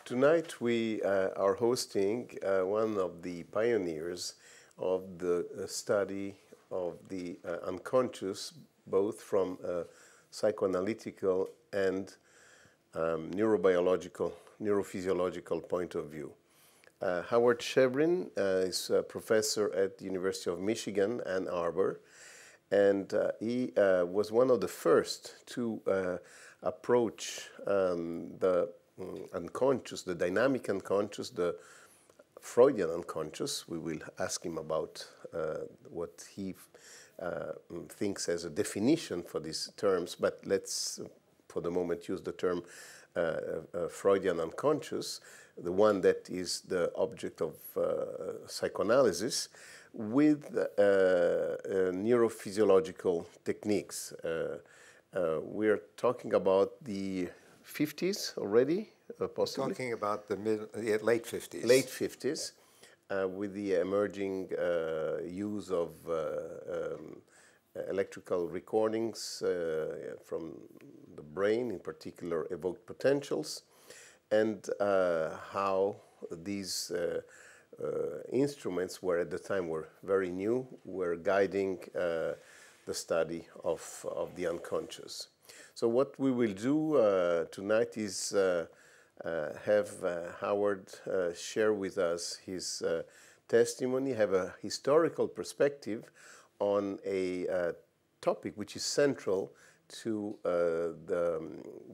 Tonight we are hosting one of the pioneers of the study of the unconscious, both from a psychoanalytical and neurobiological, neurophysiological point of view. Howard Shevrin is a professor at the University of Michigan, Ann Arbor, and he was one of the first to approach the unconscious, the dynamic unconscious, the Freudian unconscious. We will ask him about what he thinks as a definition for these terms, but let's, for the moment, use the term Freudian unconscious, the one that is the object of psychoanalysis, with neurophysiological techniques. We're talking about the 50s already, possibly? Talking about the late 50s. Late 50s, with the emerging use of electrical recordings from the brain, in particular evoked potentials, and how these instruments were at the time were very new, were guiding the study of the unconscious. So what we will do tonight is have Howard share with us his testimony, have a historical perspective on a topic which is central to the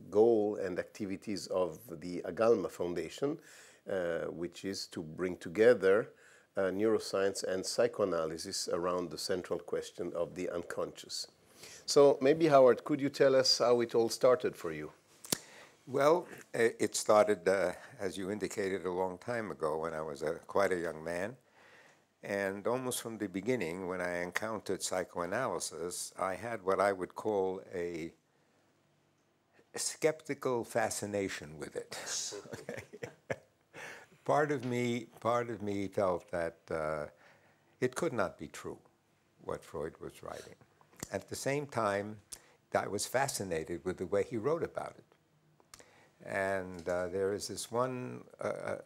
goal and activities of the Agalma Foundation, which is to bring together neuroscience and psychoanalysis around the central question of the unconscious. So maybe, Howard, could you tell us how it all started for you? Well, it started, as you indicated, a long time ago when I was quite a young man. And almost from the beginning, when I encountered psychoanalysis, I had what I would call a skeptical fascination with it. Okay. Part of me felt that it could not be true, what Freud was writing. At the same time, I was fascinated with the way he wrote about it. And there is this one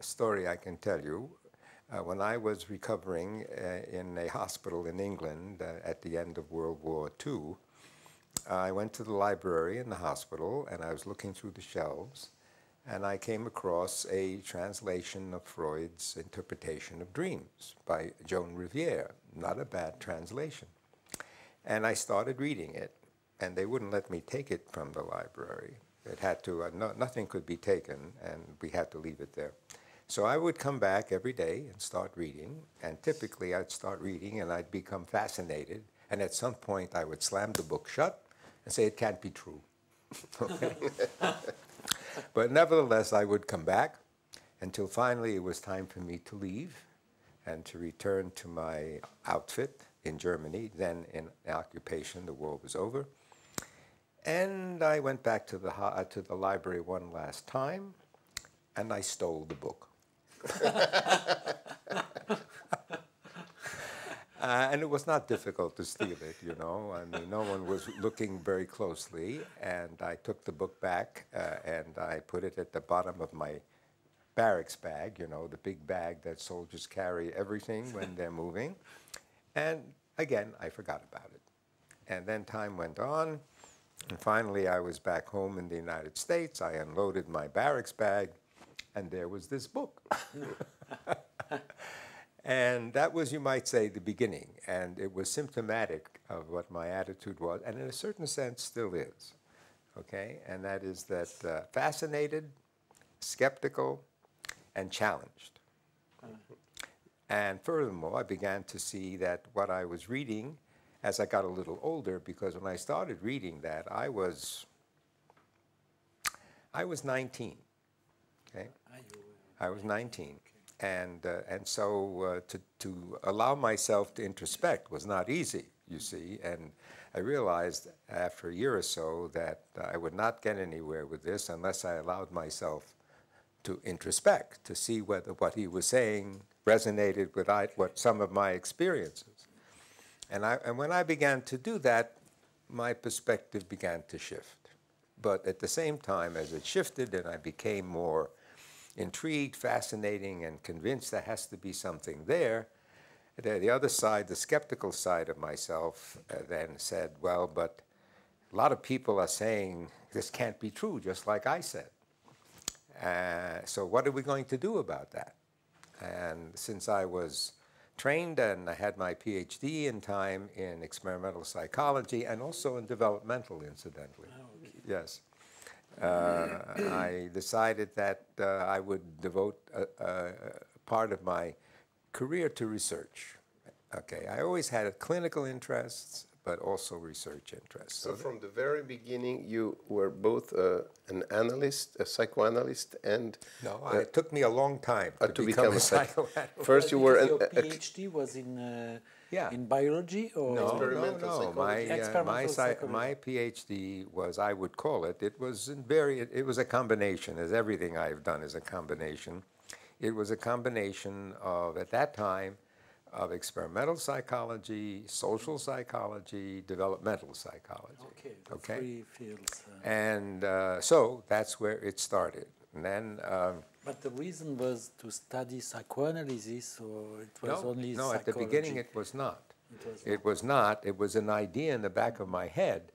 story I can tell you. When I was recovering in a hospital in England at the end of World War II, I went to the library in the hospital and I was looking through the shelves and I came across a translation of Freud's interpretation of dreams by Joan Riviere. Not a bad translation. And I started reading it, and they wouldn't let me take it from the library. It had to, nothing could be taken, and we had to leave it there. So I would come back every day and start reading, and typically I'd start reading and I'd become fascinated, and at some point I would slam the book shut and say, it can't be true. Okay? But nevertheless, I would come back until finally it was time for me to leave and to return to my outfit in Germany, then in occupation. The war was over. And I went back to the library one last time, and I stole the book. And it was not difficult to steal it, you know. I mean, no one was looking very closely. And I took the book back, and I put it at the bottom of my barracks bag, you know, the big bag that soldiers carry everything when they're moving. And again, I forgot about it. And then time went on. And finally, I was back home in the United States. I unloaded my barracks bag, and there was this book. And that was, you might say, the beginning. And it was symptomatic of what my attitude was, and in a certain sense still is. Okay? And that is that fascinated, skeptical, and challenged. And furthermore, I began to see that what I was reading as I got a little older, because when I started reading that, I was 19. Okay? I was 19. And so to allow myself to introspect was not easy, you see. And I realized after a year or so that I would not get anywhere with this unless I allowed myself to introspect, to see whether what he was saying resonated with what some of my experiences. And when I began to do that, my perspective began to shift. But at the same time, as it shifted and I became more intrigued, fascinating, and convinced there has to be something there. The other side, the skeptical side of myself, then said, well, but a lot of people are saying this can't be true, just like I said. So what are we going to do about that? And since I was trained and I had my PhD in time in experimental psychology and also in developmental, incidentally. Oh, okay. Yes. I decided that I would devote a part of my career to research. Okay, I always had clinical interests, but also research interests. So from the very beginning, you were both an analyst, a psychoanalyst, and... No, it took me a long time to become a psychoanalyst. First you were... Your PhD was in biology or... No, Experimental psychology. My PhD was, I would call it, it was a combination, as everything I've done is a combination. It was a combination of, at that time, of experimental psychology, social psychology, developmental psychology. Okay, the three fields. And so that's where it started. And then... but the reason was to study psychoanalysis, or it was only psychology? No, at the beginning it was not. It was not. It was an idea in the back of my head,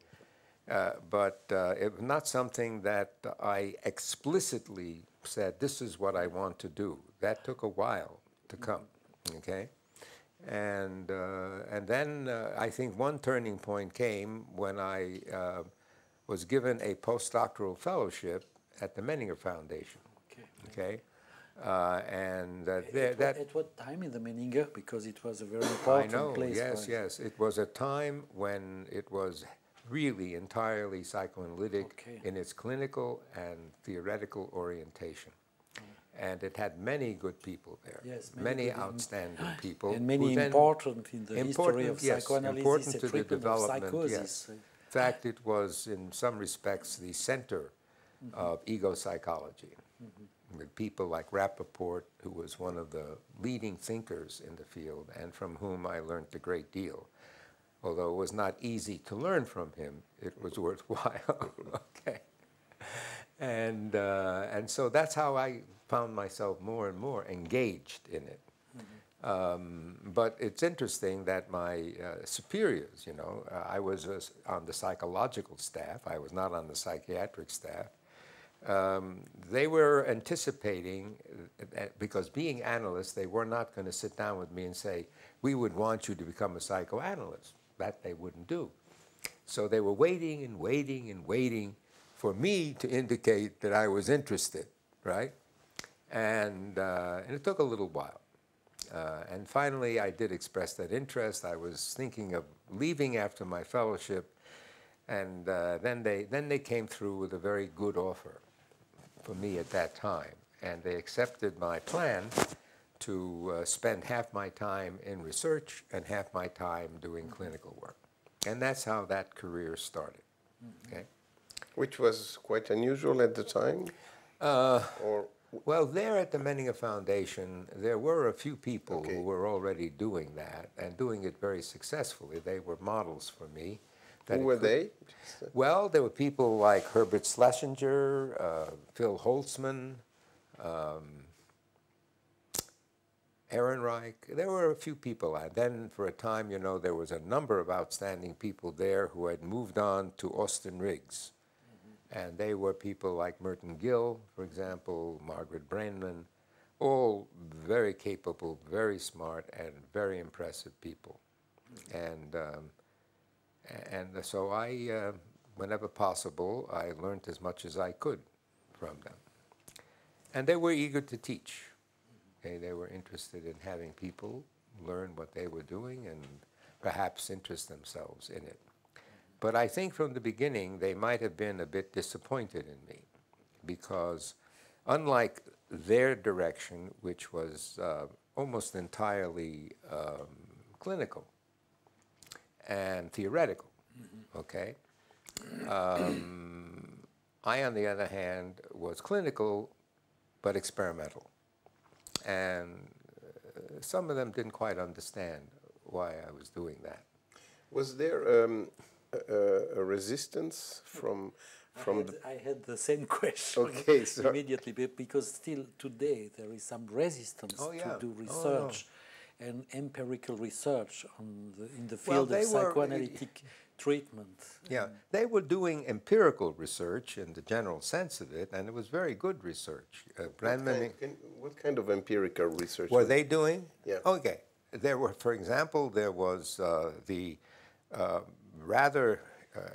but it was not something that I explicitly said, this is what I want to do. That took a while to come, okay? And then I think one turning point came when I was given a postdoctoral fellowship at the Menninger Foundation. Okay. At what time in the Menninger? Because it was a very important place. Yes, yes. It was a time when it was really entirely psychoanalytic in its clinical and theoretical orientation. And it had many good people there, yes, many outstanding people. And many important in the history of psychoanalysis, important to the treatment development, of psychosis. yes. In fact, it was, in some respects, the center of ego psychology. With people like Rappaport, who was one of the leading thinkers in the field, and from whom I learned a great deal. Although it was not easy to learn from him, it was worthwhile. Okay. And so that's how I found myself more and more engaged in it. But it's interesting that my superiors, you know, I was on the psychological staff, I was not on the psychiatric staff. They were anticipating, because being analysts, they were not going to sit down with me and say, we would want you to become a psychoanalyst. That they wouldn't do. So they were waiting and waiting and waiting for me to indicate that I was interested, right? And it took a little while. And finally, I did express that interest. I was thinking of leaving after my fellowship, and then they came through with a very good offer for me at that time. And they accepted my plan to spend half my time in research and half my time doing clinical work. And that's how that career started. Okay? Which was quite unusual at the time? Well, there at the Menninger Foundation, there were a few people who were already doing that and doing it very successfully. They were models for me. Who were they? Well, there were people like Herbert Schlesinger, Phil Holtzman, Ehrenreich. There were a few people. And then for a time, you know, there was a number of outstanding people there who had moved on to Austin Riggs. And they were people like Merton Gill, for example, Margaret Brainman, all very capable, very smart, and very impressive people. And so I, whenever possible, I learned as much as I could from them. And they were eager to teach. Okay? They were interested in having people learn what they were doing and perhaps interest themselves in it. But I think from the beginning, they might have been a bit disappointed in me because unlike their direction, which was almost entirely clinical and theoretical, okay? I, on the other hand, was clinical but experimental. And some of them didn't quite understand why I was doing that. Was there a resistance from I had the same question Okay, so immediately, because still today there is some resistance to do research and empirical research in the field of psychoanalytic treatment. Yeah, they were doing empirical research in the general sense of it, and it was very good research. what kind of empirical research were they doing? Yeah. Okay. There were, for example, there was the rather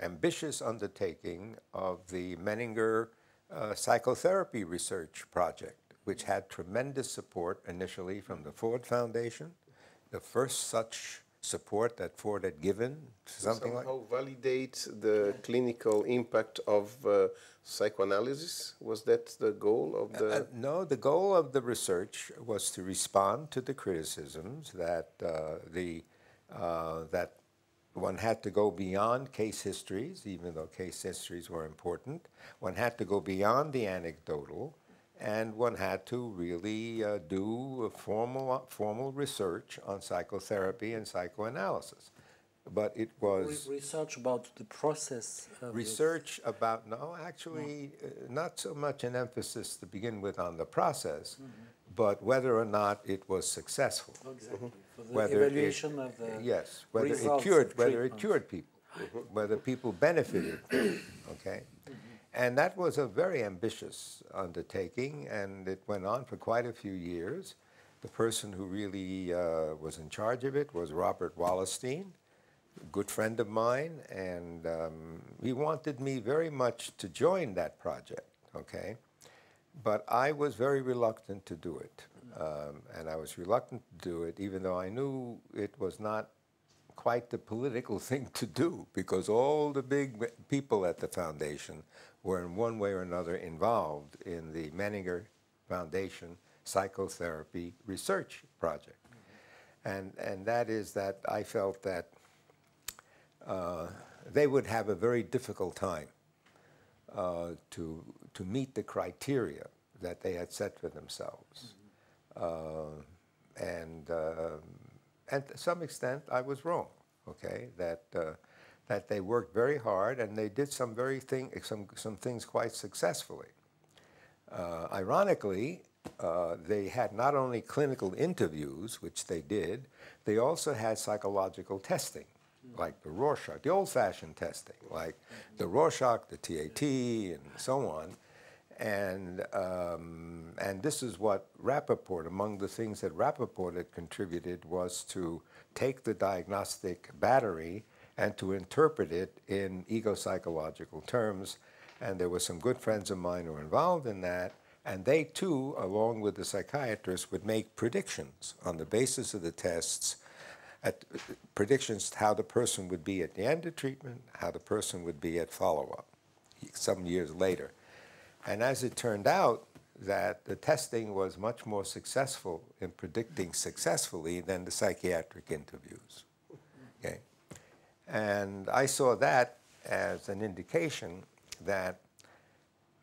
ambitious undertaking of the Menninger psychotherapy research project, which had tremendous support initially from the Ford Foundation, the first such support that Ford had given, something like. Somehow validate the clinical impact of psychoanalysis? Was that the goal of the... No, the goal of the research was to respond to the criticisms that that one had to go beyond case histories, even though case histories were important. One had to go beyond the anecdotal, and one had to really do a formal research on psychotherapy and psychoanalysis. But it was... Research about the process of research about, not so much an emphasis to begin with on the process, but whether or not it was successful. Exactly. For the evaluation of the whether it cured people, whether people benefited from it, okay? And that was a very ambitious undertaking, and it went on for quite a few years. The person who really was in charge of it was Robert Wallerstein, a good friend of mine, and he wanted me very much to join that project, okay? But I was very reluctant to do it, and I was reluctant to do it even though I knew it was not quite the political thing to do, because all the big people at the foundation were in one way or another involved in the Menninger Foundation psychotherapy research project. And that is that I felt that they would have a very difficult time to meet the criteria that they had set for themselves. And to some extent, I was wrong, okay, that they worked very hard and they did some things quite successfully. Ironically, they had not only clinical interviews, which they did, they also had psychological testing, like the Rorschach, the old-fashioned testing, like the Rorschach, the TAT, and so on. And this is what Rappaport, among the things that Rappaport had contributed, was to take the diagnostic battery and to interpret it in ego-psychological terms. And there were some good friends of mine who were involved in that, and they too, along with the psychiatrists, would make predictions on the basis of the tests, predictions how the person would be at the end of treatment, how the person would be at follow-up some years later. And as it turned out, that the testing was much more successful in predicting successfully than the psychiatric interviews. Okay? And I saw that as an indication that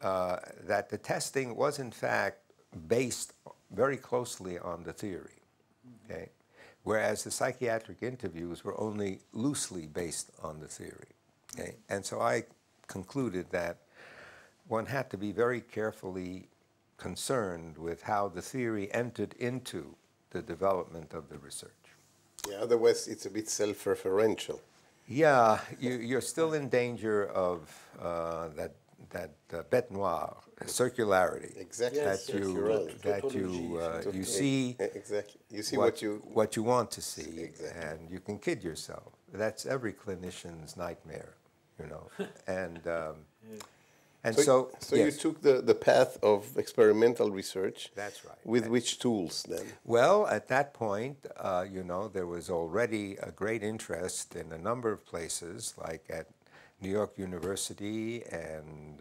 that the testing was in fact based very closely on the theory, okay? Whereas the psychiatric interviews were only loosely based on the theory, okay? And so I concluded that one had to be very carefully concerned with how the theory entered into the development of the research. Yeah, otherwise it's a bit self-referential. Yeah, you're still in danger of that bête noire, circularity. Exactly. That you see. Exactly. You see what you want to see, exactly. And you can kid yourself. That's every clinician's nightmare, you know. And so yes. You took the path of experimental research. That's right. With which tools then? Well, at that point, you know, there was already a great interest in a number of places, like at New York University and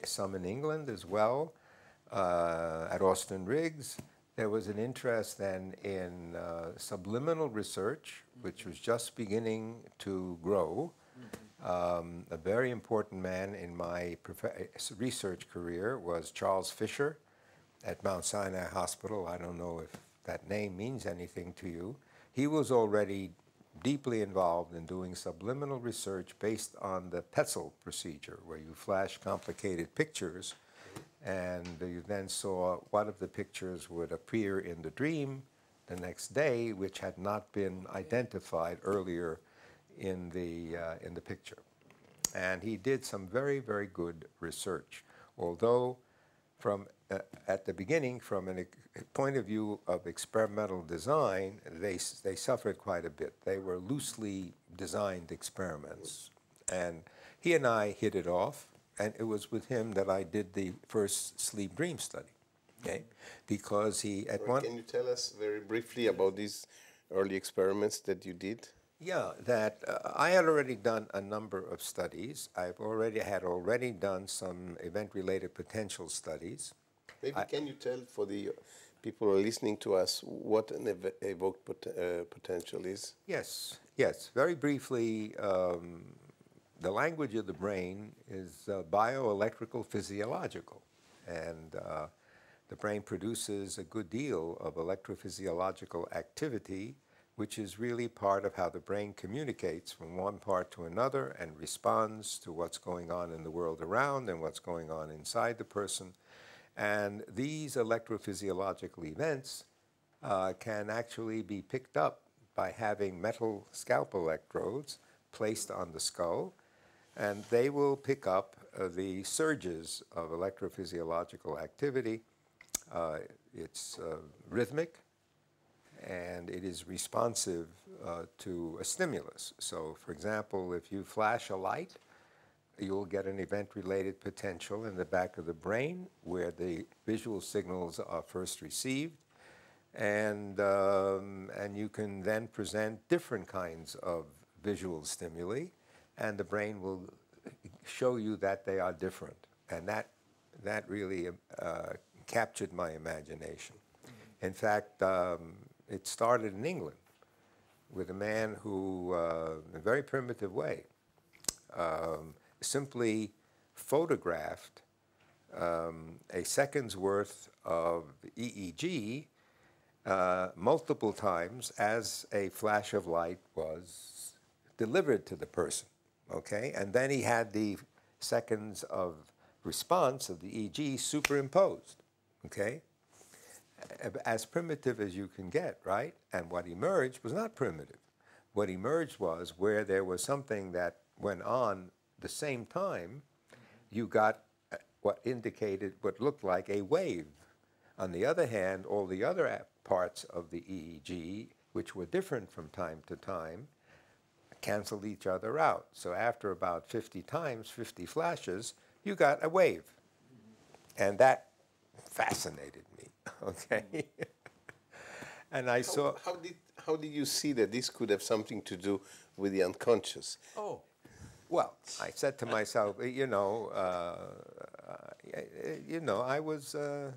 some in England as well, at Austin Riggs. There was an interest then in subliminal research, which was just beginning to grow. A very important man in my research career was Charles Fisher at Mount Sinai Hospital. I don't know if that name means anything to you. He was already deeply involved in doing subliminal research based on the Petzl procedure, where you flash complicated pictures, and you then saw what of the pictures would appear in the dream the next day, which had not been identified earlier in the picture. And he did some very, very good research, although from at the beginning, from a point of view of experimental design, they suffered quite a bit. They were loosely designed experiments. And he and I hit it off, and it was with him that I did the first sleep dream study, okay? Because he, at one... Can you tell us very briefly about these early experiments that you did? Yeah, that I had already done a number of studies. I had already done some event-related potential studies. Maybe can you tell for the people who are listening to us what an evoked potential is? Yes, yes. Very briefly, the language of the brain is bioelectrical physiological, and the brain produces a good deal of electrophysiological activity, which is really part of how the brain communicates from one part to another and responds to what's going on in the world around and what's going on inside the person. And these electrophysiological events can actually be picked up by having metal scalp electrodes placed on the skull, and they will pick up the surges of electrophysiological activity. It's rhythmic, and it is responsive to a stimulus. So, for example, if you flash a light, you'll get an event-related potential in the back of the brain where the visual signals are first received, and you can then present different kinds of visual stimuli, and the brain will show you that they are different. And that really captured my imagination. In fact, it started in England with a man who, in a very primitive way, simply photographed a second's worth of EEG multiple times as a flash of light was delivered to the person, okay? And then he had the seconds of response of the EEG superimposed, okay? As primitive as you can get, right? And what emerged was not primitive. What emerged was where there was something that went on the same time, you got what indicated what looked like a wave. On the other hand, all the other parts of the EEG, which were different from time to time, canceled each other out. So after about 50 times, 50 flashes, you got a wave. And that fascinated me, okay? And I saw... How did you see that this could have something to do with the unconscious? Oh, well, I said to myself, I was a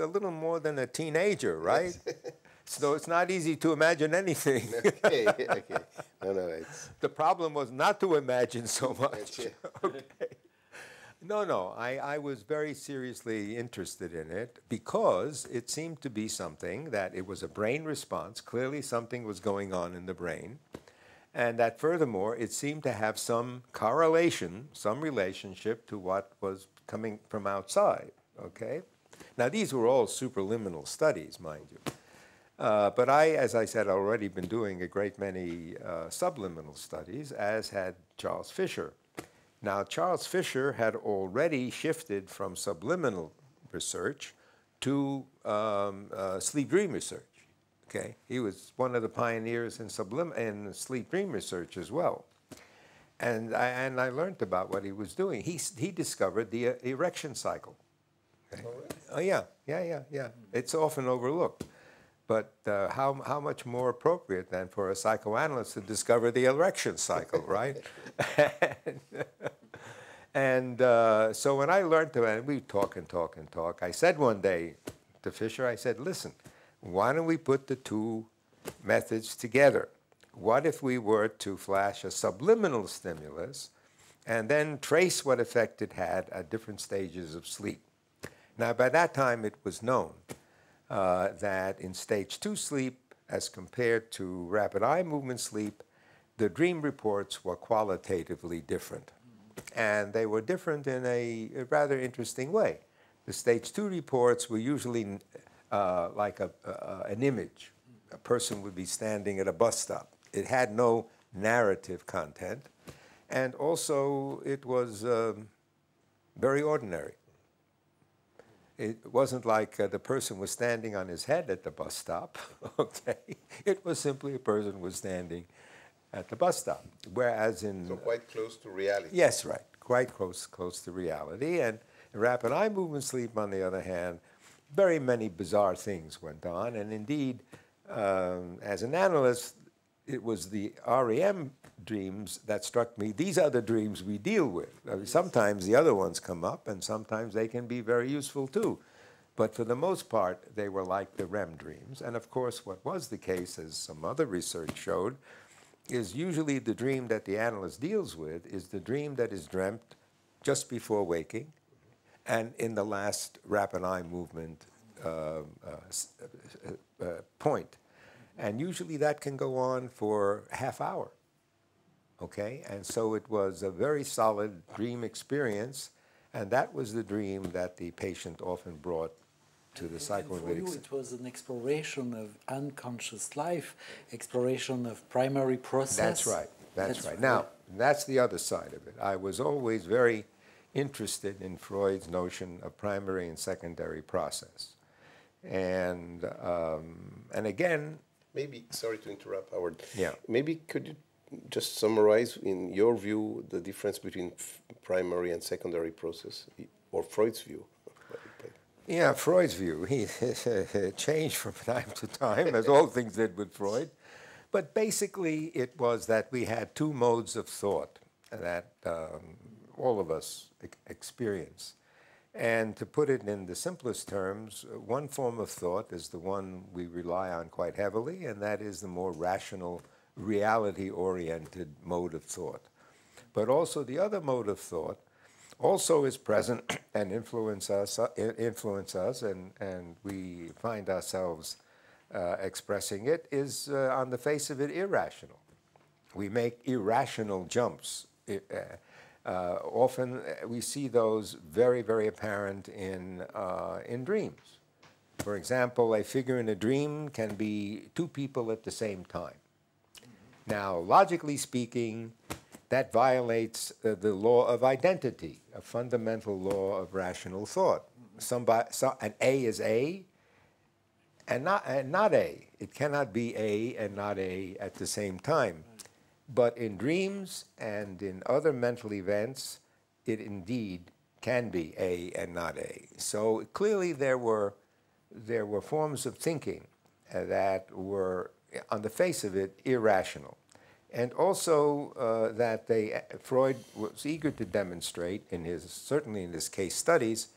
little more than a teenager, right? So it's not easy to imagine anything. Okay. No, it's... The problem was not to imagine so much. Okay. No, I was very seriously interested in it because it seemed to be something that it was a brain response. Clearly something was going on in the brain. And that furthermore, it seemed to have some correlation, some relationship to what was coming from outside, okay? Now, these were all superliminal studies, mind you. But I, as I said, already been doing a great many subliminal studies, as had Charles Fisher. Now, Charles Fisher had already shifted from subliminal research to sleep dream research. Okay, he was one of the pioneers in sleep dream research as well, and I learned about what he was doing. He discovered the erection cycle. Okay? Oh yeah. It's often overlooked, but how much more appropriate than for a psychoanalyst to discover the erection cycle, right? And so when I learned about it, we talk. I said one day to Fisher, I said, listen, why don't we put the two methods together? What if we were to flash a subliminal stimulus and then trace what effect it had at different stages of sleep? Now, by that time, it was known that in stage 2 sleep, as compared to rapid eye movement sleep, the dream reports were qualitatively different. And they were different in a rather interesting way. The stage 2 reports were usually like an image. A person would be standing at a bus stop. It had no narrative content. And also, it was very ordinary. It wasn't like the person was standing on his head at the bus stop, okay? It was simply a person was standing at the bus stop. Whereas in... So quite close to reality. Yes, right. Quite close to reality. And in rapid eye movement sleep, on the other hand, very many bizarre things went on. And indeed, as an analyst, it was the REM dreams that struck me. These are the dreams we deal with. I mean, sometimes the other ones come up, and sometimes they can be very useful too. But for the most part, they were like the REM dreams. And of course, what was the case, as some other research showed, is usually the dream that the analyst deals with is the dream that is dreamt just before waking and in the last rapid eye movement point. And usually that can go on for a half hour, okay? And so it was a very solid dream experience, and that was the dream that the patient often brought to the psychoanalytic. And for you, it was an exploration of unconscious life, exploration of primary process. That's right. That's right. Now, that's the other side of it. I was always very interested in Freud's notion of primary and secondary process. And again... Maybe, sorry to interrupt, Howard. Yeah. Maybe could you just summarize, in your view, the difference between primary and secondary process, or Freud's view? Yeah, Freud's view. He changed from time to time, as all things did with Freud. But basically, it was that we had two modes of thought that all of us experience. And to put it in the simplest terms, one form of thought is the one we rely on quite heavily, and that is the more rational, reality-oriented mode of thought. But also the other mode of thought also is present and influence us, and we find ourselves expressing it, is on the face of it irrational. We make irrational jumps. Often we see those very, very apparent in dreams. For example, a figure in a dream can be two people at the same time. Now, logically speaking, that violates the law of identity, a fundamental law of rational thought. An A is A and not A. It cannot be A and not A at the same time. But in dreams and in other mental events, it indeed can be A and not A. So clearly there were forms of thinking that were, on the face of it, irrational. And also that Freud was eager to demonstrate, certainly in his case studies,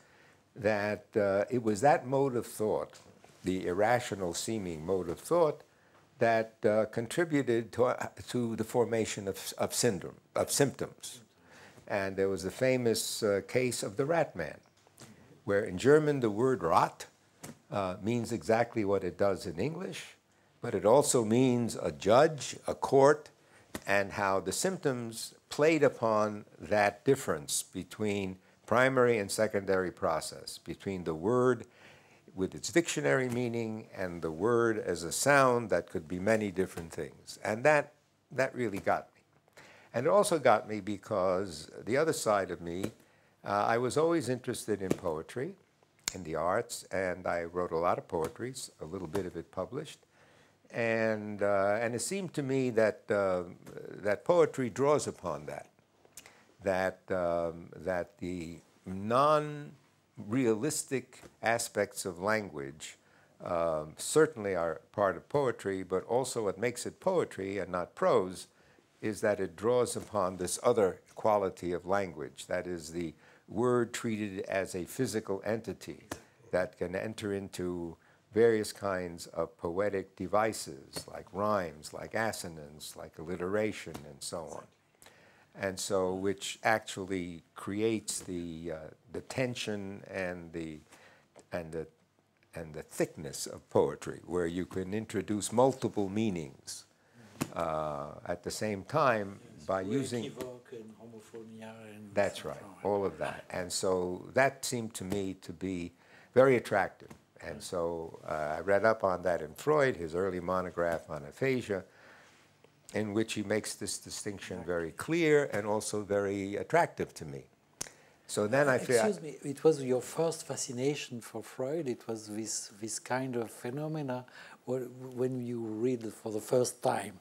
that it was that mode of thought, the irrational seeming mode of thought, that contributed to the formation of symptoms. And there was the famous case of the rat man, where in German the word rat means exactly what it does in English, but it also means a judge, a court, and how the symptoms played upon that difference between primary and secondary process, between the word with its dictionary meaning and the word as a sound that could be many different things. And that really got me. And it also got me because the other side of me, I was always interested in poetry, in the arts, and I wrote a lot of poetry, a little bit of it published. And it seemed to me that that poetry draws upon that the non-realistic aspects of language certainly are part of poetry, but also what makes it poetry and not prose is that it draws upon this other quality of language, that is the word treated as a physical entity that can enter into various kinds of poetic devices, like rhymes, like assonance, like alliteration, and so on. And so, which actually creates the tension and the and the thickness of poetry, where you can introduce multiple meanings at the same time by using... And homophonia and that's right, all of that. And so that seemed to me to be very attractive. And so I read up on that in Freud, his early monograph on aphasia, in which he makes this distinction very clear and also very attractive to me. So then I feel... Excuse me, it was your first fascination for Freud? It was this kind of phenomena when you read for the first time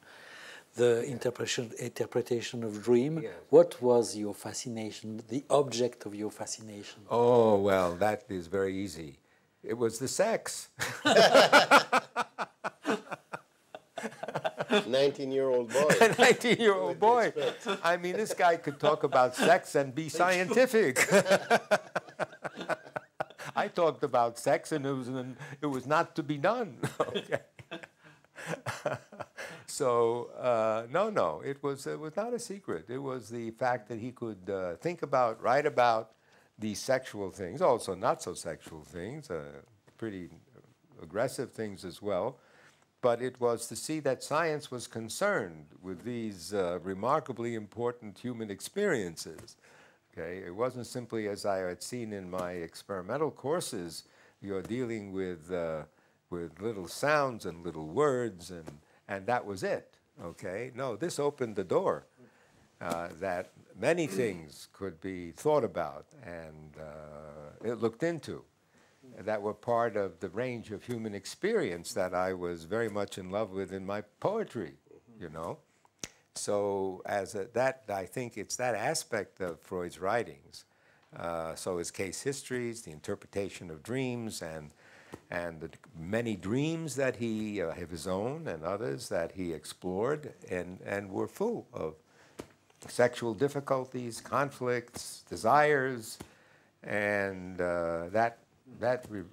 the interpretation of dream? Yes. What was your fascination, the object of your fascination? Oh, well, that is very easy. It was the sex. 19-year-old boy. 19-year-old boy. I mean, this guy could talk about sex and be scientific. I talked about sex, and it was not to be done. Okay. So no, it was not a secret. It was the fact that he could think about, write about these sexual things, also not so sexual things, pretty aggressive things as well. But it was to see that science was concerned with these remarkably important human experiences. Okay, it wasn't simply, as I had seen in my experimental courses, you're dealing with little sounds and little words, and that was it. Okay, no, this opened the door that many things could be thought about and it looked into, that were part of the range of human experience that I was very much in love with in my poetry, you know. So I think it's that aspect of Freud's writings. So his case histories, the interpretation of dreams, and the many dreams that he, of his own and others, that he explored and were full of sexual difficulties, conflicts, desires, and that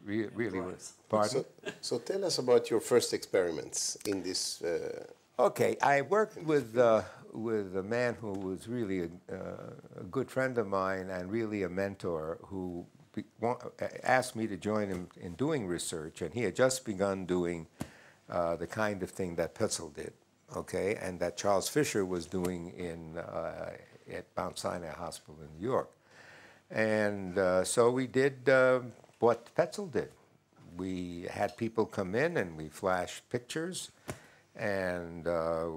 really was... Pardon? So tell us about your first experiments in this... Okay, I worked with a man who was really a good friend of mine and really a mentor, who asked me to join him in doing research, and he had just begun doing the kind of thing that Petzel did, okay, and that Charles Fisher was doing at Mount Sinai Hospital in New York. And so we did what Petzel did. We had people come in and we flashed pictures, and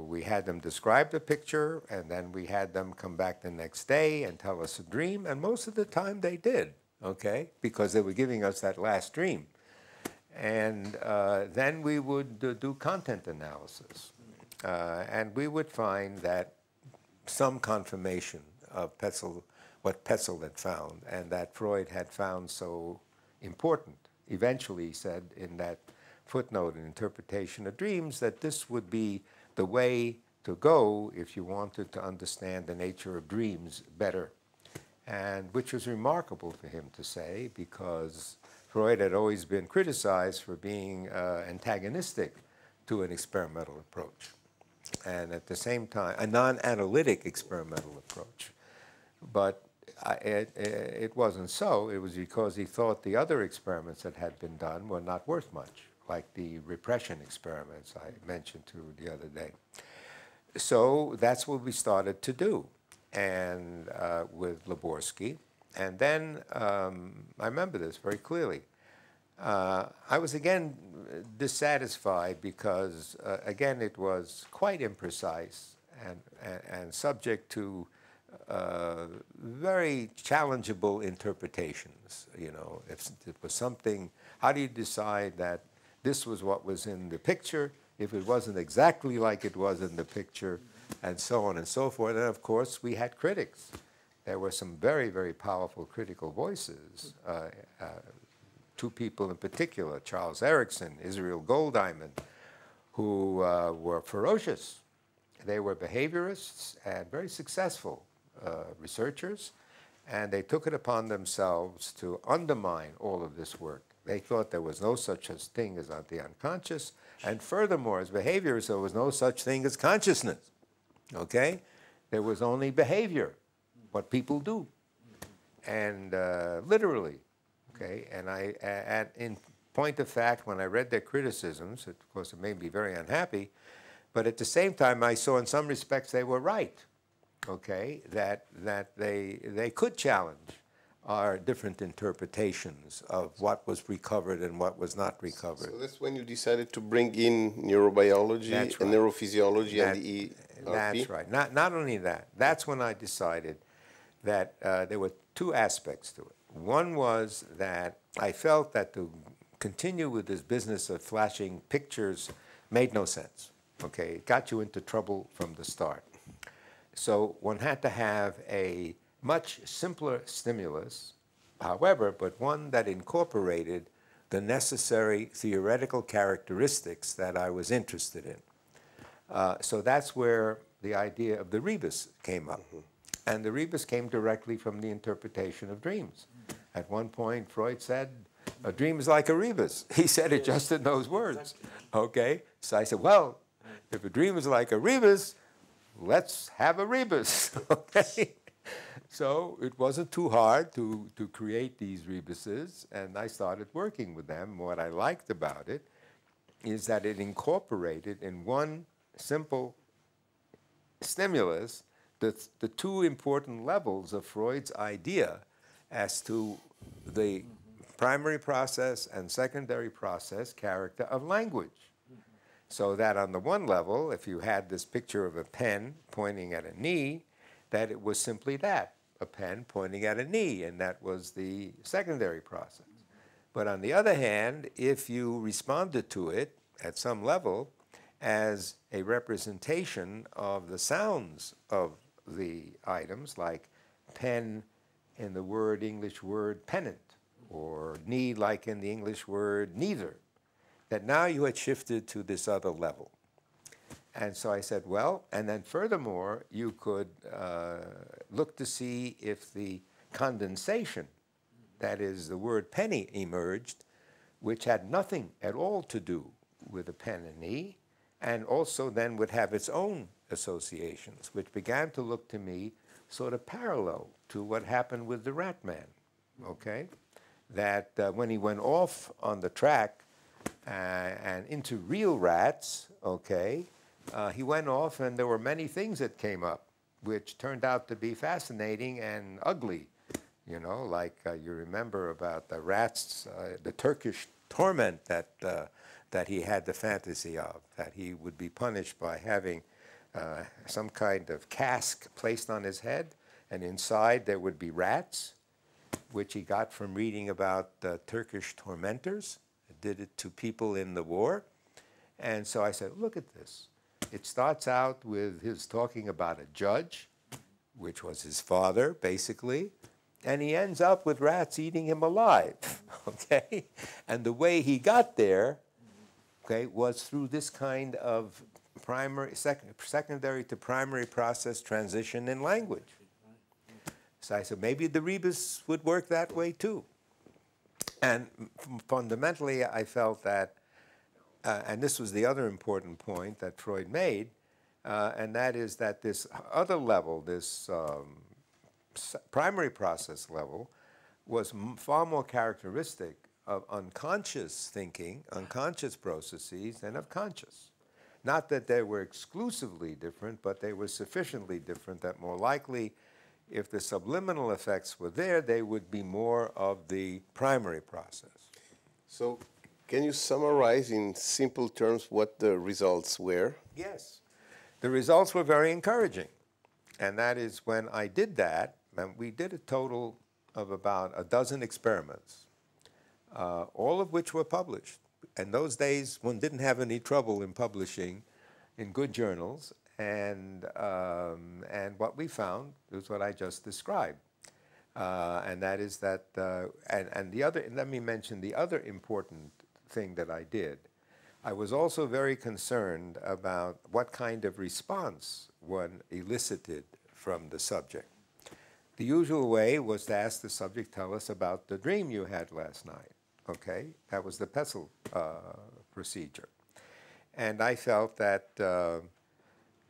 we had them describe the picture, and then we had them come back the next day and tell us a dream, and most of the time they did, okay, because they were giving us that last dream. And then we would do content analysis, and we would find that some confirmation of Petzel, what Petzel had found, and that Freud had found so important. Eventually, he said in that footnote in Interpretation of Dreams that this would be the way to go if you wanted to understand the nature of dreams better, and which was remarkable for him to say, because Freud had always been criticized for being antagonistic to an experimental approach, and at the same time a non-analytic experimental approach. But it wasn't so. It was because he thought the other experiments that had been done were not worth much, like the repression experiments I mentioned to you the other day. So that's what we started to do, and with Liborski. And then I remember this very clearly. I was again dissatisfied because, again, it was quite imprecise and subject to very challengeable interpretations. You know, if it was something, how do you decide that this was what was in the picture if it wasn't exactly like it was in the picture, and so on and so forth. And of course, we had critics. There were some very, very powerful critical voices. Two people in particular, Charles Erickson, Israel Golddiamond, who were ferocious. They were behaviorists and very successful researchers, and they took it upon themselves to undermine all of this work. They thought there was no such thing as the unconscious, and furthermore, as behaviorists, there was no such thing as consciousness, okay? There was only behavior, what people do, and literally, okay? And in point of fact, when I read their criticisms, of course it made me very unhappy, but at the same time I saw in some respects they were right, okay, that they could challenge our different interpretations of what was recovered and what was not recovered. So that's when you decided to bring in neurobiology and neurophysiology and the ERP? That's right. Not only that, that's when I decided that there were two aspects to it. One was that I felt that to continue with this business of flashing pictures made no sense. Okay, it got you into trouble from the start. So one had to have a much simpler stimulus, however, but one that incorporated the necessary theoretical characteristics that I was interested in. So that's where the idea of the rebus came up. And the rebus came directly from the interpretation of dreams. At one point, Freud said, a dream is like a rebus. He said it just in those words. Okay? So I said, well, if a dream is like a rebus, let's have a rebus. Okay? So it wasn't too hard to create these rebuses, and I started working with them. What I liked about it is that it incorporated in one simple stimulus the two important levels of Freud's idea as to the primary process and secondary process character of language. So that on the one level, if you had this picture of a pen pointing at a knee, that it was simply that, a pen pointing at a knee, and that was the secondary process. But on the other hand, if you responded to it at some level as a representation of the sounds of the items, like pen in the English word pennant, or knee like in the English word neither, that now you had shifted to this other level. And so I said, well, and then furthermore, you could look to see if the condensation, that is the word penny, emerged, which had nothing at all to do with a pen and knee, and also then would have its own associations, which began to look to me sort of parallel to what happened with the rat man, okay? That when he went off on the track and into real rats, okay, he went off and there were many things that came up which turned out to be fascinating and ugly, you know, like you remember about the rats, the Turkish torment that he had the fantasy of, that he would be punished by having some kind of cask placed on his head, and inside there would be rats, which he got from reading about Turkish tormentors. It did it to people in the war. And so I said, look at this. It starts out with his talking about a judge, which was his father, basically, and he ends up with rats eating him alive, okay? And the way he got there, okay, was through this kind of secondary to primary process transition in language. So I said, maybe the rebus would work that way too. And fundamentally, I felt that, and this was the other important point that Freud made, and that is that this other level, this primary process level, was far more characteristic of unconscious thinking, unconscious processes, than of conscious. Not that they were exclusively different, but they were sufficiently different that more likely, if the subliminal effects were there, they would be more of the primary process. So can you summarize in simple terms what the results were? Yes. The results were very encouraging. And that is when I did that, and we did a total of about a dozen experiments, all of which were published. In those days, one didn't have any trouble in publishing in good journals, and what we found was what I just described, and that is that, and the other. Let me mention the other important thing that I did. I was also very concerned about what kind of response one elicited from the subject. The usual way was to ask the subject, tell us about the dream you had last night. Okay, that was the Pestle procedure. And I felt that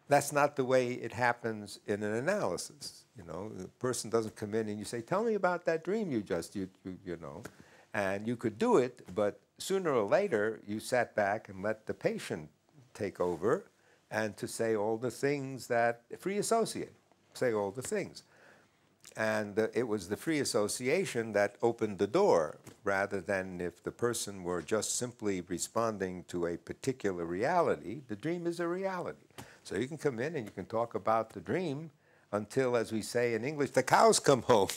that's not the way it happens in an analysis. You know, the person doesn't come in and you say, tell me about that dream you just, you know. And you could do it, but sooner or later, you sat back and let the patient take over and to say all the things that, free associate, say all the things. And it was the free association that opened the door, rather than if the person were just simply responding to a particular reality. The dream is a reality. So you can come in and you can talk about the dream until, as we say in English, the cows come home.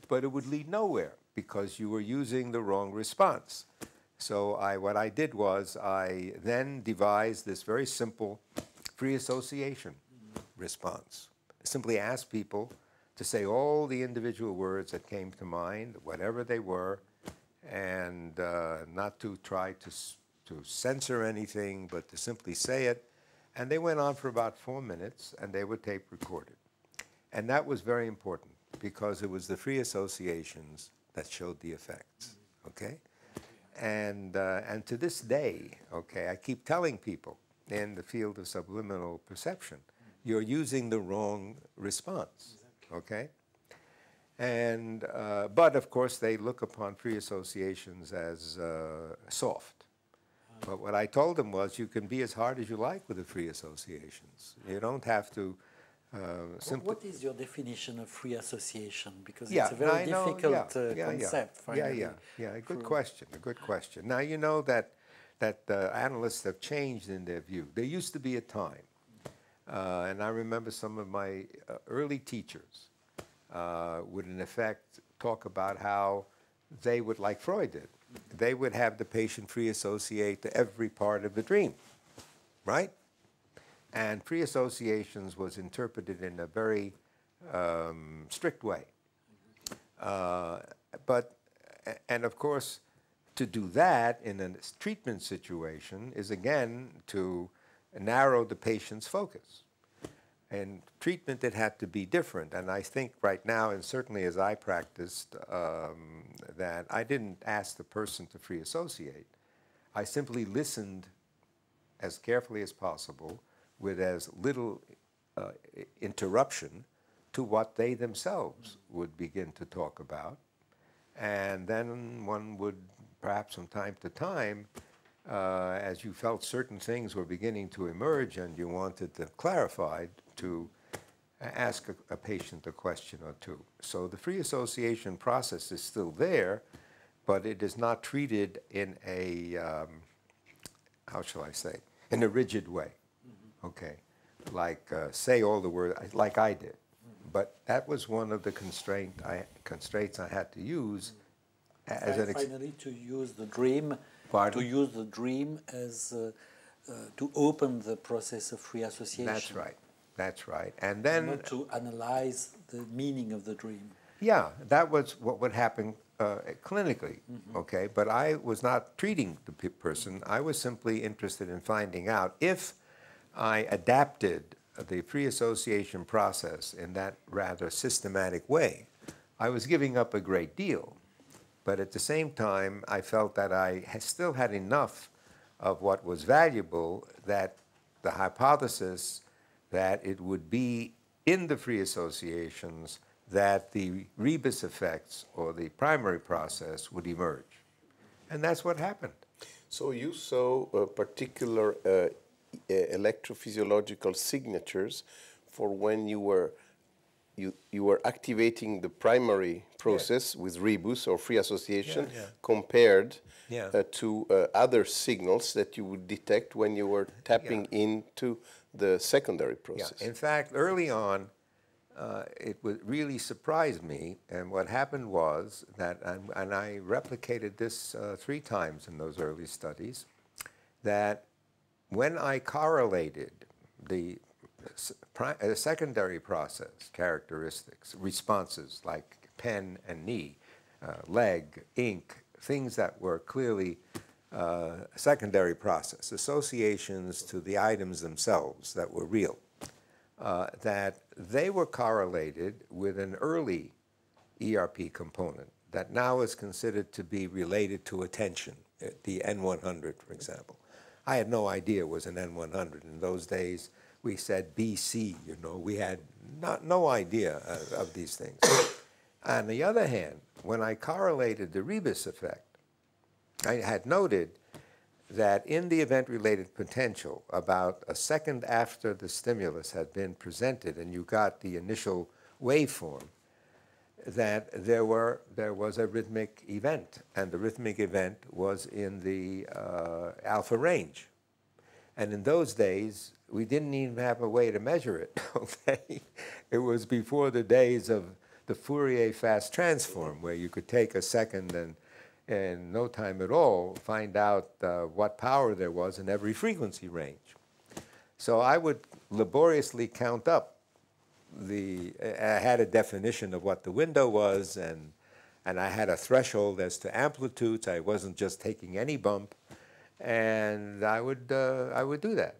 But it would lead nowhere because you were using the wrong response. So what I did was I then devised this very simple free association response. I simply asked people to say all the individual words that came to mind, whatever they were, and not to try to censor anything, but to simply say it. And they went on for about 4 minutes, and they were tape recorded. And that was very important, because it was the free associations that showed the effects, okay? And to this day, okay, I keep telling people in the field of subliminal perception, you're using the wrong response. Okay? And, but of course they look upon free associations as soft. But what I told them was, you can be as hard as you like with the free associations. You don't have to simply... What is your definition of free association? Because it's a very difficult concept. Finally. A good question, a good question. Now you know that analysts have changed in their view. There used to be a time, and I remember some of my early teachers would in effect talk about how they would, like Freud did, they would have the patient free associate to every part of the dream, right? And free associations was interpreted in a very strict way. And of course, to do that in a treatment situation is again to narrow the patient's focus. And treatment, it had to be different. And I think right now, and certainly as I practiced, that I didn't ask the person to free associate. I simply listened as carefully as possible with as little interruption to what they themselves would begin to talk about. And then one would, perhaps from time to time, as you felt certain things were beginning to emerge and you wanted them clarified, to ask a patient a question or two. So the free association process is still there, but it is not treated in a, how shall I say, in a rigid way, okay? Like say all the words, like I did. But that was one of the constraints I had to use as an finally, to use the dream, Pardon? to use the dream as to open the process of free association. That's right. That's right. And then not to analyze the meaning of the dream. Yeah, that was what would happen clinically, okay? But I was not treating the person. I was simply interested in finding out if I adapted the free association process in that rather systematic way. I was giving up a great deal, but at the same time, I felt that I still had enough of what was valuable, that the hypothesis that it would be in the free associations that the rebus effects or the primary process would emerge. And that's what happened. So you saw particular electrophysiological signatures for when you were activating the primary process with rebus or free association compared to other signals that you would detect when you were tapping into the secondary process. Yeah. In fact, early on, it really surprised me, and what happened was that, and I replicated this 3 times in those early studies, that when I correlated the secondary process characteristics, responses like pen and knee, leg, ink, things that were clearly secondary process, associations to the items themselves that were real, that they were correlated with an early ERP component that now is considered to be related to attention, the N100, for example. I had no idea it was an N100. In those days, we said BC, you know, we had no idea of these things. On the other hand, when I correlated the rebus effect I had noted that in the event-related potential, about a second after the stimulus had been presented and you got the initial waveform, that there was a rhythmic event, and the rhythmic event was in the alpha range. And in those days, we didn't even have a way to measure it, okay? It was before the days of the Fourier fast transform, where you could take a second and in no time at all find out what power there was in every frequency range. So I would laboriously count up I had a definition of what the window was, and I had a threshold as to amplitudes. I wasn't just taking any bump, and I would do that.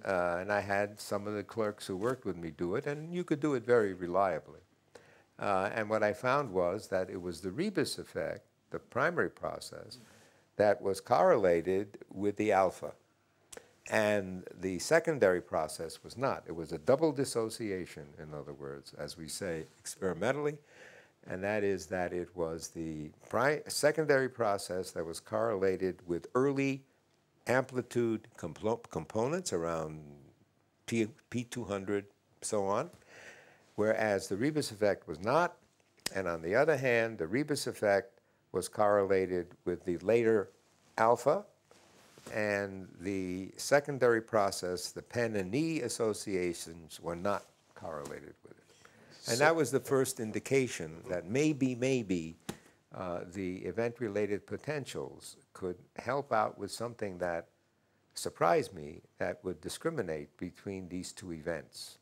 And I had some of the clerks who worked with me do it, and you could do it very reliably. And what I found was that it was the rebus effect, the primary process, that was correlated with the alpha. And the secondary process was not. It was a double dissociation, in other words, as we say experimentally, and that is that it was the secondary process that was correlated with early amplitude components around P200, so on, whereas the rebus effect was not. And on the other hand, the rebus effect was correlated with the later alpha, and the secondary process, the Penn and knee associations, were not correlated with it. And that was the first indication that maybe the event-related potentials could help out with something that surprised me, that would discriminate between these two events.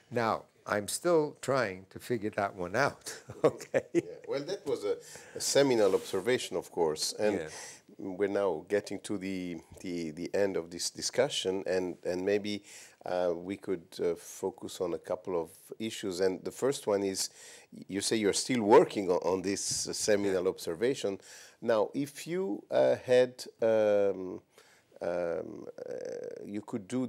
Now, I'm still trying to figure that one out, okay? Yeah. Well, that was a seminal observation, of course, and Yeah. we're now getting to the end of this discussion, and maybe we could focus on a couple of issues. And the first one is, you say you're still working on this seminal observation. Now, if you you could do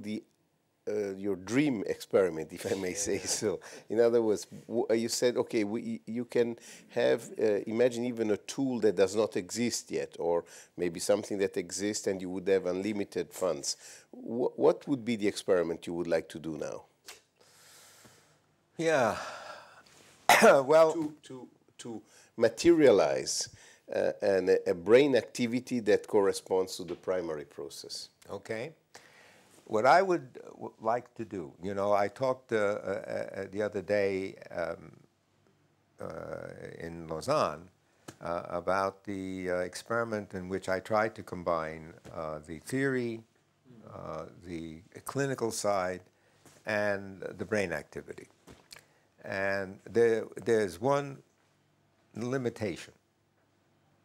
your dream experiment, if I may say so. In other words, you said, okay, you can have, imagine even a tool that does not exist yet, or maybe something that exists and you would have unlimited funds. What would be the experiment you would like to do now? Yeah. Well, to materialize a brain activity that corresponds to the primary process. okay. What I would like to do, you know, I talked the other day in Lausanne about the experiment in which I tried to combine the theory, the clinical side, and the brain activity. And there's one limitation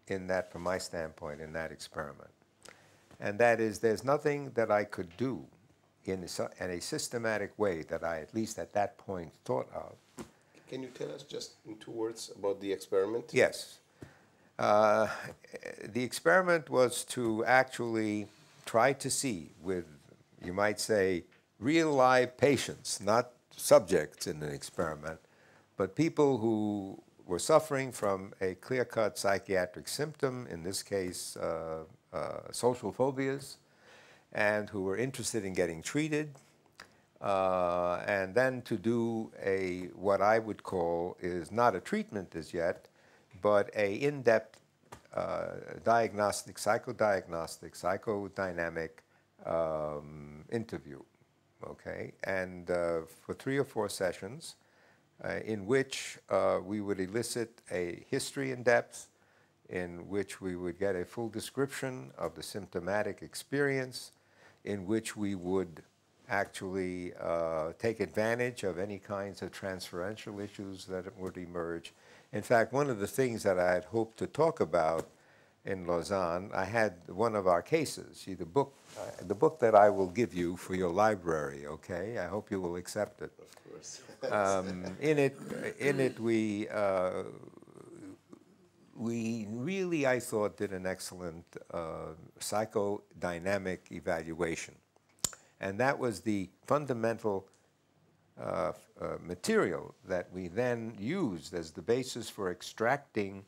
in that, from my standpoint, in that experiment. And that is, there's nothing that I could do in a systematic way that I, at least at that point, thought of. Can you tell us just in 2 words about the experiment? Yes. The experiment was to actually try to see with, you might say, real live patients, not subjects in an experiment, but people who were suffering from a clear-cut psychiatric symptom, in this case, social phobias, and who were interested in getting treated, and then to do what I would call is not a treatment as yet, but a in-depth psychodynamic interview, okay? And for 3 or 4 sessions, in which we would elicit a history in depth, in which we would get a full description of the symptomatic experience, in which we would actually take advantage of any kinds of transferential issues that would emerge. In fact, one of the things that I had hoped to talk about in Lausanne, I had one of our cases. See, the book that I will give you for your library, okay? I hope you will accept it. Of course. In it we really, I thought, did an excellent psychodynamic evaluation. And that was the fundamental material that we then used as the basis for extracting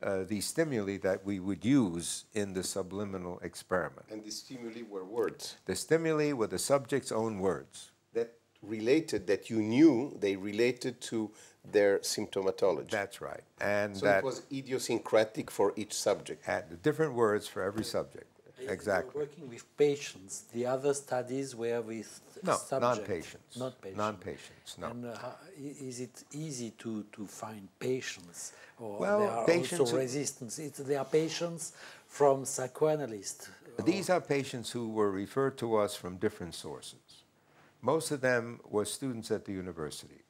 the stimuli that we would use in the subliminal experiment. And the stimuli were words. The stimuli were the subject's own words. That related, that you knew, they related to their symptomatology. That's right. And So that it was idiosyncratic for each subject. had different words for every subject. Exactly. You're working with patients. The other studies were with No, subjects. non-patients. Not patients. Non-patients, no. And is it easy to find patients? Or Well, there are patients also who- resistance? There are patients from psychoanalysts. These are patients who were referred to us from different sources. Most of them were students at the university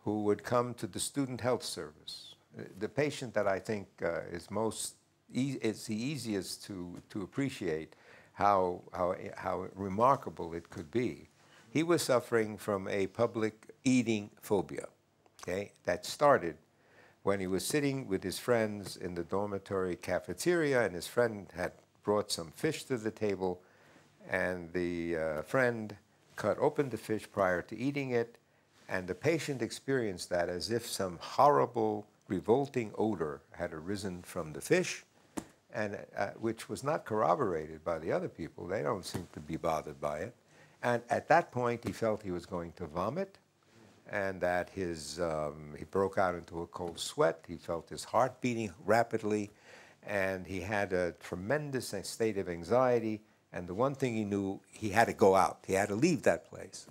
who would come to the student health service. The patient that I think is is the easiest to appreciate how remarkable it could be. He was suffering from a public eating phobia, okay, that started when he was sitting with his friends in the dormitory cafeteria, and his friend had brought some fish to the table, and the friend cut open the fish prior to eating it, and the patient experienced that as if some horrible, revolting odor had arisen from the fish, and which was not corroborated by the other people. They don't seem to be bothered by it. And at that point, he felt he was going to vomit, and that he broke out into a cold sweat. He felt his heart beating rapidly, and he had a tremendous state of anxiety. And the one thing he knew, he had to go out. He had to leave that place,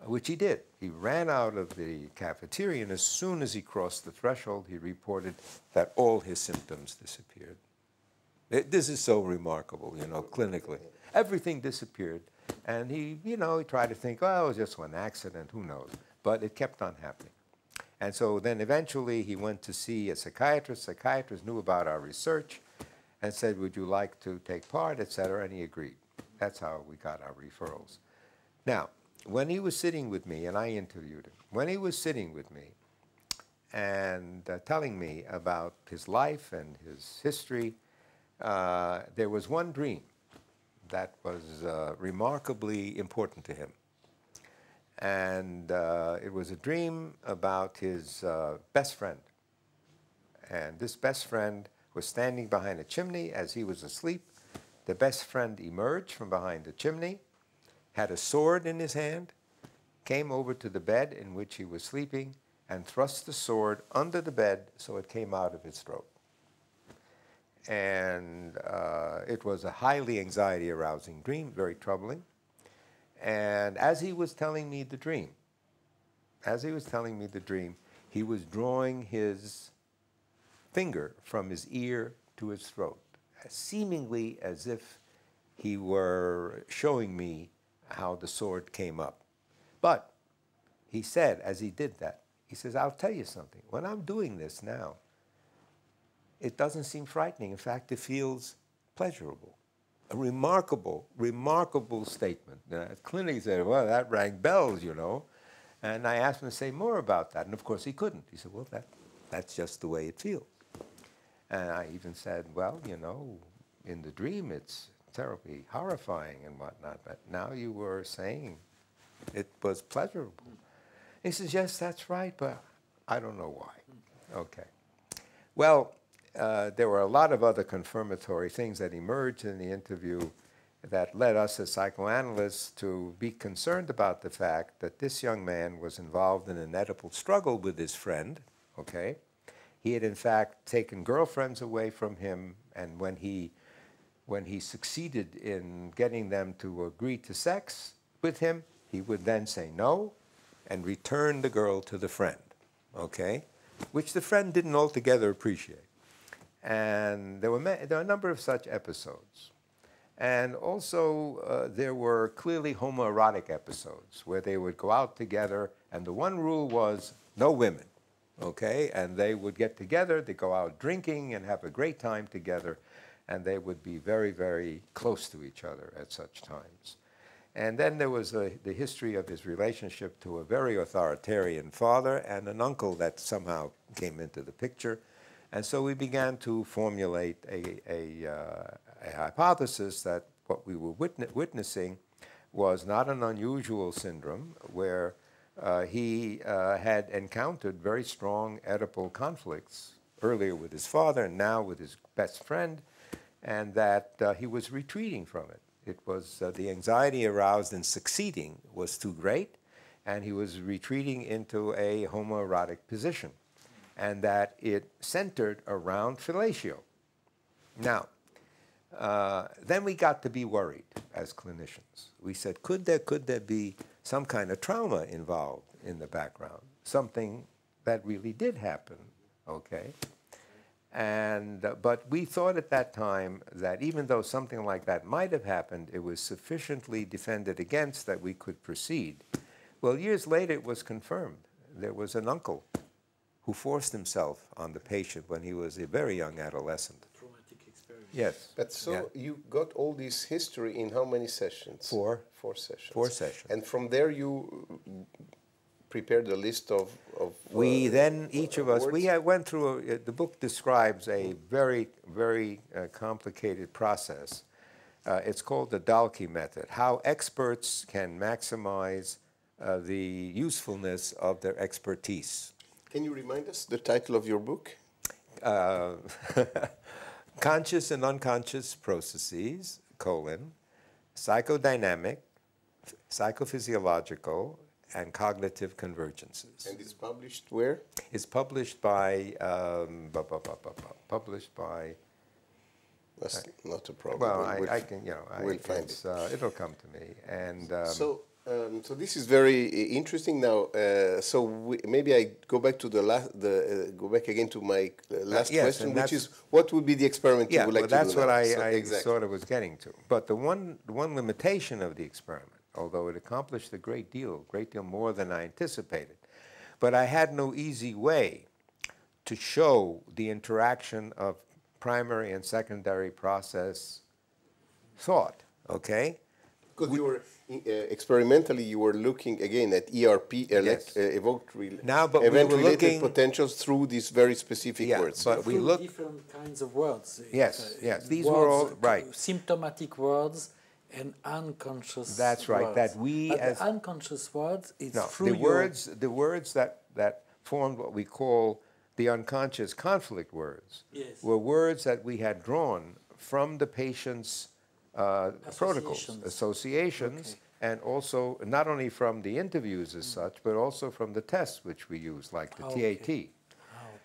which he did. He ran out of the cafeteria, and as soon as he crossed the threshold, he reported that all his symptoms disappeared. This is so remarkable, you know, clinically. Everything disappeared. And he, you know, he tried to think, oh, it was just one accident, who knows. But it kept on happening. And so then eventually he went to see a psychiatrist. Psychiatrist knew about our research and said, would you like to take part, et cetera, and he agreed. That's how we got our referrals. Now, when he was sitting with me, and I interviewed him, when he was sitting with me and telling me about his life and his history, there was one dream that was remarkably important to him. And it was a dream about his best friend. And this best friend was standing behind a chimney as he was asleep. The best friend emerged from behind the chimney, had a sword in his hand, came over to the bed in which he was sleeping, and thrust the sword under the bed so it came out of his throat. And it was a highly anxiety-arousing dream, very troubling. And as he was telling me the dream, he was drawing his finger from his ear to his throat, seemingly as if he were showing me how the sword came up. But he said, as he did that, he says, I'll tell you something. When I'm doing this now, it doesn't seem frightening. In fact, it feels pleasurable. A remarkable, remarkable statement. Clinically said, well, that rang bells, you know. And I asked him to say more about that. And of course he couldn't. He said, well, that's just the way it feels. And I even said, well, you know, in the dream it's terribly horrifying and whatnot. But now you were saying it was pleasurable. He says, yes, that's right, but I don't know why. Okay. Well, there were a lot of other confirmatory things that emerged in the interview that led us as psychoanalysts to be concerned about the fact that this young man was involved in an Oedipal struggle with his friend, okay? He had in fact taken girlfriends away from him, and when he succeeded in getting them to agree to sex with him, he would then say no and return the girl to the friend, okay? Which the friend didn't altogether appreciate. And there were a number of such episodes. And also, there were clearly homoerotic episodes where they would go out together, and the one rule was no women, okay? And they would get together, they'd go out drinking and have a great time together, and they would be very, very close to each other at such times. And then there was the history of his relationship to a very authoritarian father and an uncle that somehow came into the picture. And so we began to formulate a hypothesis that what we were witnessing was not an unusual syndrome where he had encountered very strong Oedipal conflicts earlier with his father and now with his best friend, and that he was retreating from it. It was the anxiety aroused in succeeding was too great, and he was retreating into a homoerotic position, and that it centered around fellatio. Now, then we got to be worried as clinicians. We said, could there be some kind of trauma involved in the background, something that really did happen, okay? And, but we thought at that time that even though something like that might have happened, it was sufficiently defended against that we could proceed. Well, years later, it was confirmed. There was an uncle who forced himself on the patient when he was a very young adolescent. Traumatic experience. Yes. But so Yeah. you got all this history in how many sessions? 4. 4 sessions. 4 sessions. And from there you prepared a list of We then, each of us, words? we went through, the book describes a very, very complicated process. It's called the Dalkey method, how experts can maximize the usefulness of their expertise. Can you remind us the title of your book? Conscious and unconscious processes, psychodynamic, psychophysiological, and cognitive convergences. And it's published where? It's published by, That's not a problem. well, We'll I can, you know, we'll find it'll come to me. And So this is very interesting. Now, maybe I go back to go back again to my last yes, question, and which is what would be the experiment you would like to do? that's what now? I Exactly. sort of was getting to. But the one limitation of the experiment, although it accomplished a great deal more than I anticipated, but I had no easy way to show the interaction of primary and secondary process thought, okay? Because you were experimentally, you were looking again at ERP, Yes. evoked Now, but we were event-related looking- potentials through these very specific Yeah, words. but we Through look. different kinds of words. Yes, yes, these words, were all right. Symptomatic words and unconscious. That's right, words. that we but as- the unconscious words, it's No, through the words that formed what we call the unconscious conflict words Yes. were words that we had drawn from the patient's protocols, associations, Okay. and also not only from the interviews as such, but also from the tests which we use, like the Okay. TAT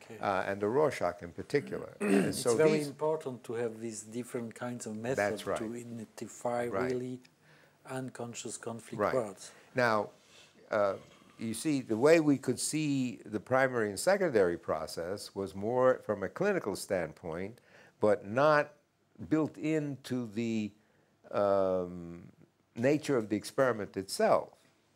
Okay. and the Rorschach in particular. And It's so very these, important to have these different kinds of methods right. to identify Right. really unconscious conflict Right. words. Now, you see, the way we could see the primary and secondary process was more from a clinical standpoint, but not built into the nature of the experiment itself.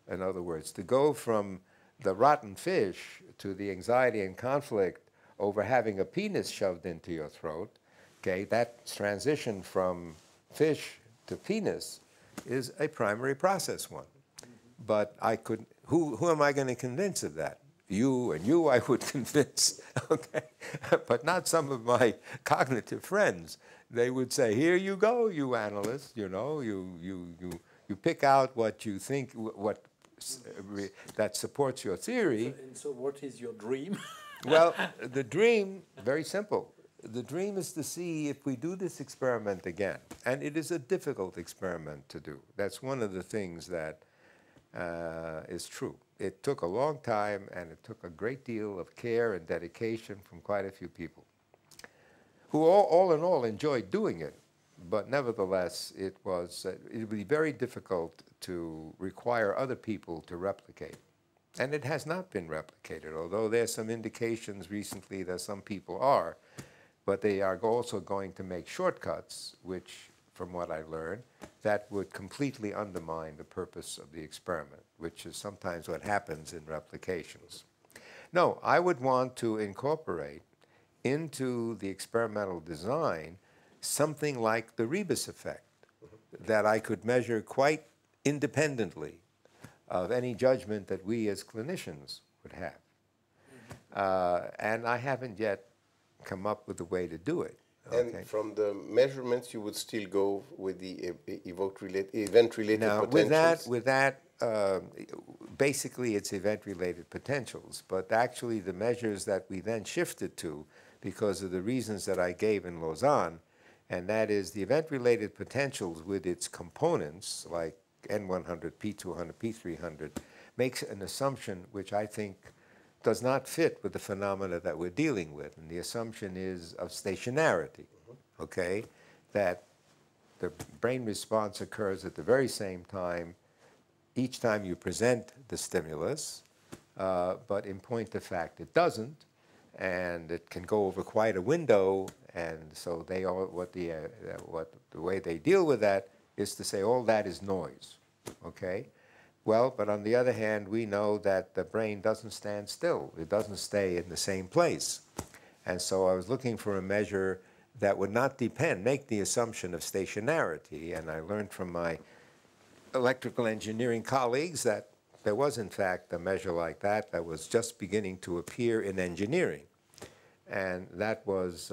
In other words, to go from the rotten fish to the anxiety and conflict over having a penis shoved into your throat, okay, that transition from fish to penis is a primary process one. But I could, who am I going to convince of that? You and you I would convince, okay? But not some of my cognitive friends. They would say, here you go, you analyst, you know, you pick out what you think, that supports your theory. And so what is your dream? Well, the dream, very simple. The dream is to see if we do this experiment again. And it is a difficult experiment to do. That's one of the things that is true. It took a long time, and it took a great deal of care and dedication from quite a few people, who all in all enjoyed doing it. But nevertheless, it would be very difficult to require other people to replicate. And it has not been replicated, although there's some indications recently that some people are. But they are also going to make shortcuts, which, from what I learned, that would completely undermine the purpose of the experiment, which is sometimes what happens in replications. No, I would want to incorporate into the experimental design something like the Rebus effect that I could measure quite independently of any judgment that we as clinicians would have. And I haven't yet come up with a way to do it. Okay. And from the measurements, you would still go with the event-related Now, potentials? with that, basically it's event-related potentials, but actually the measures that we then shifted to, because of the reasons that I gave in Lausanne, and that is the event-related potentials with its components, like N100, P200, P300, makes an assumption which I think does not fit with the phenomena that we're dealing with. And the assumption is of stationarity, okay? That the brain response occurs at the very same time each time you present the stimulus, but in point of fact it doesn't, and it can go over quite a window, and so they all, the way they deal with that is to say all that is noise, okay? Well, but on the other hand, we know that the brain doesn't stand still. It doesn't stay in the same place. And so I was looking for a measure that would not make the assumption of stationarity, and I learned from my electrical engineering colleagues that there was, in fact, a measure like that that was just beginning to appear in engineering. And that was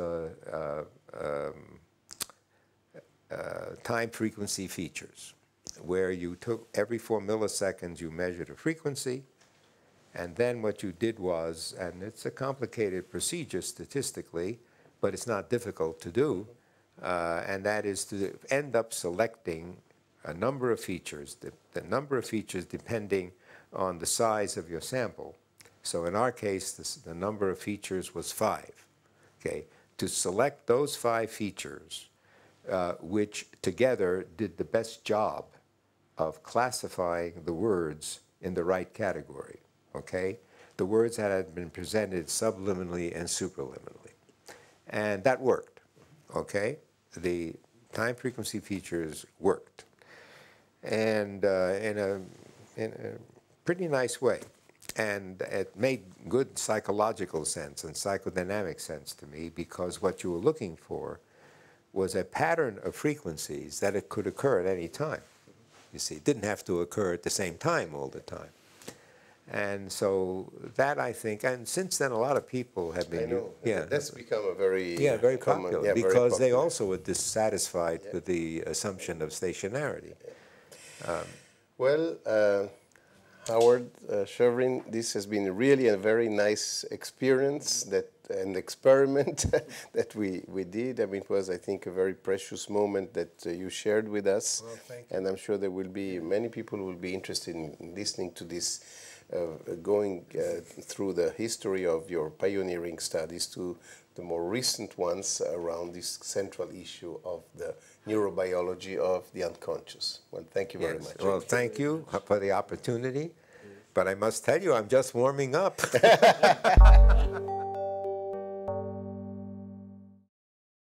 time-frequency features, where you took every 4 milliseconds, you measured a frequency, and then what you did was, and it's a complicated procedure statistically, but it's not difficult to do, and that is to end up selecting a number of features, the number of features depending on the size of your sample. So in our case, the number of features was 5. Okay? To select those 5 features, which together did the best job of classifying the words in the right category. Okay? The words that had been presented subliminally and supraliminally. And that worked. Okay? The time frequency features worked. And in a pretty nice way. And it made good psychological sense and psychodynamic sense to me, because what you were looking for was a pattern of frequencies that it could occur at any time. You see, it didn't have to occur at the same time all the time. And so that, I think, and since then a lot of people have been... I know, yeah, that's become a very... very common, popular, because very popular. they also were dissatisfied with the assumption of stationarity. Well, Howard Shevrin, this has been really a very nice experience, an experiment that we did. I mean, it was, I think, a very precious moment that you shared with us. Well, thank you. And I'm sure there will be many people who will be interested in listening to this, going through the history of your pioneering studies to the more recent ones around this central issue of the neurobiology of the unconscious. Well, thank you very much. Well, thank you for the opportunity. But I must tell you, I'm just warming up.